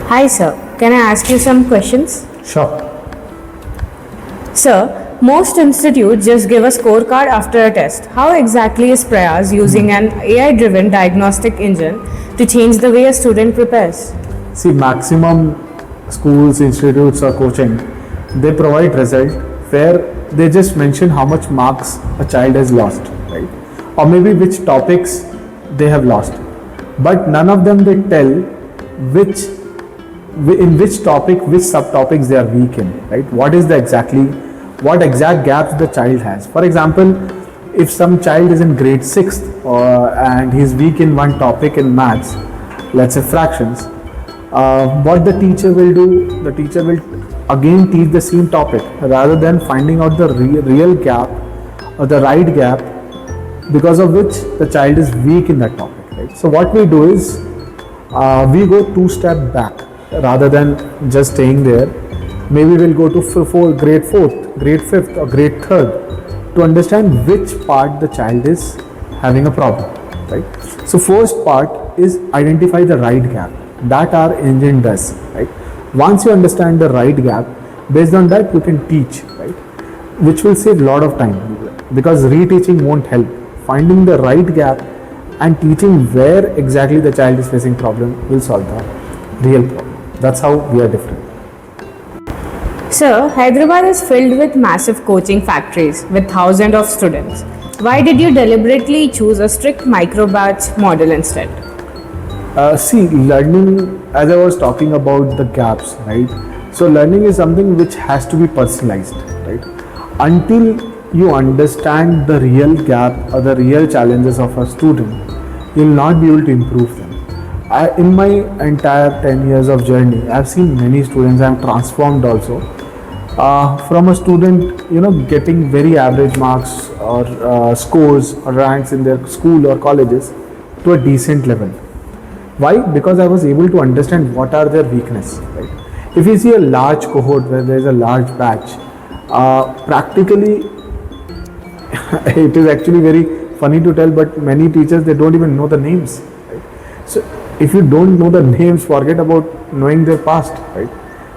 Hi sir, can I ask you some questions? Sure. Sir, most institutes just give a scorecard after a test. How exactly is Prayas using an AI-driven diagnostic engine to change the way a student prepares? See, maximum schools, institutes, or coaching, they provide result where they just mention how much marks a child has lost, right? Or maybe which topics they have lost. But none of them they tell which in which topic, which subtopics they are weak in, right? What exact gaps the child has. For example, if some child is in grade 6th and he's weak in one topic in maths, let's say fractions, what the teacher will do, the teacher will again teach the same topic rather than finding out the real gap or the right gap because of which the child is weak in that topic, right? So what we do is we go 2 steps back rather than just staying there. Maybe we'll go to grade 4th, grade 5th, or grade 3rd to understand which part the child is having a problem, right? So first part is identify the right gap. That our engine does, right? Once you understand the right gap, based on that you can teach, right? Which will save a lot of time because reteaching won't help. Finding the right gap and teaching where exactly the child is facing problem will solve the real problem. That's how we are different. Sir, Hyderabad is filled with massive coaching factories with thousands of students. Why did you deliberately choose a strict micro-batch model instead? See, learning, as I was talking about the gaps, right? So learning is something which has to be personalized, right? Until you understand the real gap or the real challenges of a student, you'll not be able to improve them. In my entire 10 years of journey, I've seen many students. I'm transformed also from a student, getting very average marks or scores or ranks in their school or colleges to a decent level. Why? Because I was able to understand what are their weaknesses, right? If you see a large cohort where there is a large batch, practically it is actually very funny to tell, but many teachers, they don't even know the names, right? So if you don't know the names, forget about knowing their past, right?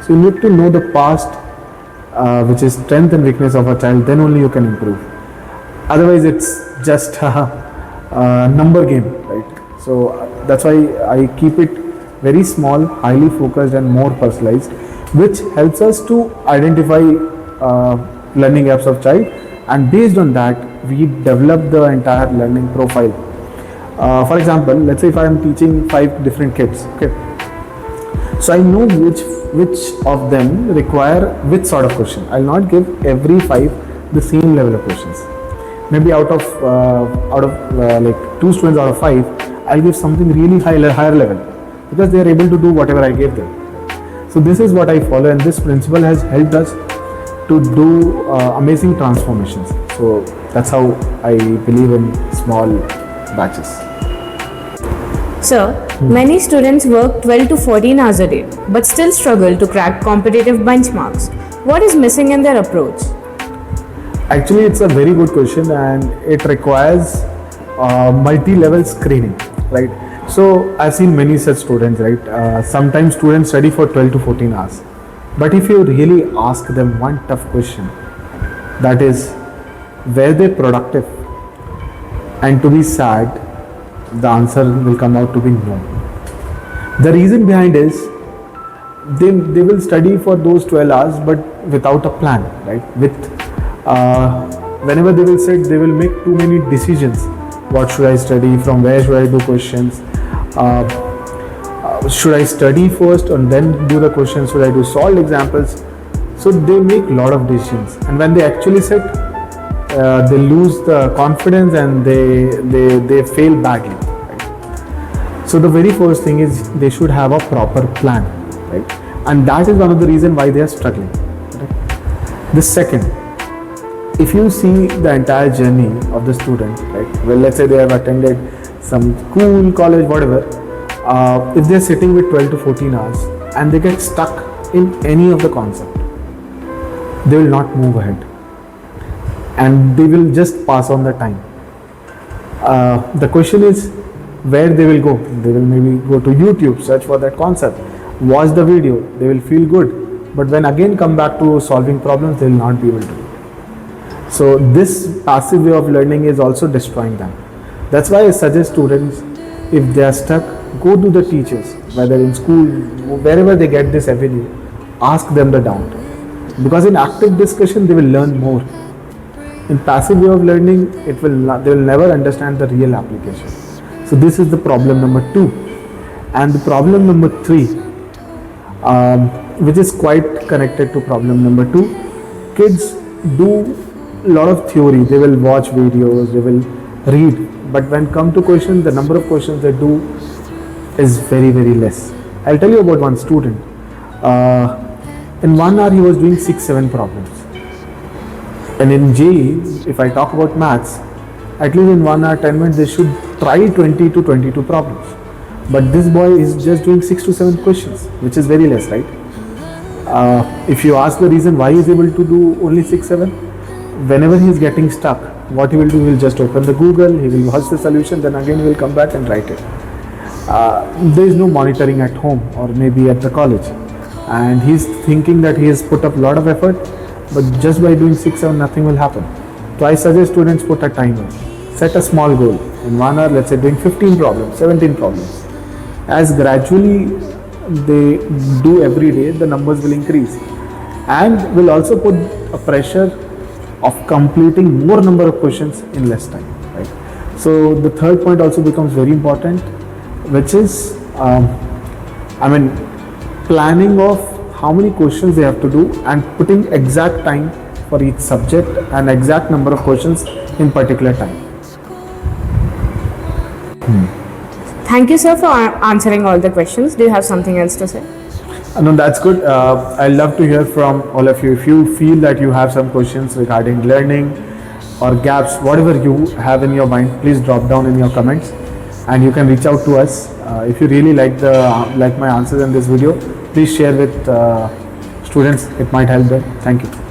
So you need to know the past, which is strength and weakness of a child, then only you can improve. Otherwise it's just a number game, right? So that's why I keep it very small, highly focused and more personalized, which helps us to identify learning gaps of child, and based on that we develop the entire learning profile. For example, let's say if I am teaching 5 different kids, okay, so I know which of them require which sort of question. I'll not give every 5 the same level of questions. Maybe out of like 2 students out of 5, I'll give something really higher level because they are able to do whatever I gave them. So this is what I follow, and this principle has helped us to do amazing transformations. So that's how I believe in small batches. Sir, many students work 12 to 14 hours a day but still struggle to crack competitive benchmarks. What is missing in their approach? Actually, it's a very good question and it requires multi-level screening, right? So I've seen many such students, right? Sometimes students study for 12 to 14 hours. But if you really ask them one tough question, that is, were they productive? And to be sad, the answer will come out to be no. The reason behind is they will study for those 12 hours but without a plan, right? Whenever they will sit, they will make too many decisions. What should I study? From where should I do questions? Should I study first and then do the questions? Should I do solved examples? So they make a lot of decisions, and when they actually sit, they lose the confidence and they fail badly, right? So the very first thing is they should have a proper plan, right? And that is one of the reasons why they are struggling, right? The second, if you see the entire journey of the student, right? Well, let's say they have attended some school, college, whatever. If they're sitting with 12 to 14 hours and they get stuck in any of the concept, they will not move ahead and they will just pass on the time. The question is where they will go. They will maybe go to YouTube, search for that concept, watch the video, they will feel good, but when again come back to solving problems, they will not be able to do. So this passive way of learning is also destroying them. That's why I suggest students, if they are stuck, go to the teachers, whether in school, wherever they get this avenue, ask them the doubt. Because in active discussion, they will learn more. In passive way of learning, they will never understand the real application. So this is the problem number 2. And the problem number 3, which is quite connected to problem number 2, kids do a lot of theory. They will watch videos, they will read, but when come to questions, the number of questions they do is very, very less. I'll tell you about one student. In 1 hour, he was doing 6-7 problems. And in JEE, if I talk about maths, at least in 1 hour, 10 minutes, they should try 20 to 22 problems. But this boy is just doing 6 to 7 questions, which is very less, right? If you ask the reason why he is able to do only 6-7, whenever he is getting stuck, what he will do, he will just open the Google, he will watch the solution, then again he will come back and write it. There is no monitoring at home or maybe at the college, and he's thinking that he has put up a lot of effort, but just by doing 6-7, nothing will happen. So I suggest students put a timer, set a small goal. In 1 hour, let's say doing 15 problems, 17 problems. As gradually they do every day, the numbers will increase, and will also put a pressure of completing more number of questions in less time, right? So the third point also becomes very important, which is planning of how many questions they have to do and putting exact time for each subject and exact number of questions in particular time. Thank you, sir, for answering all the questions. Do you have something else to say? No, that's good. I'd love to hear from all of you. If you feel that you have some questions regarding learning or gaps, whatever you have in your mind, please drop down in your comments, and you can reach out to us. If you really like my answers in this video, please share with students. It might help them. Thank you.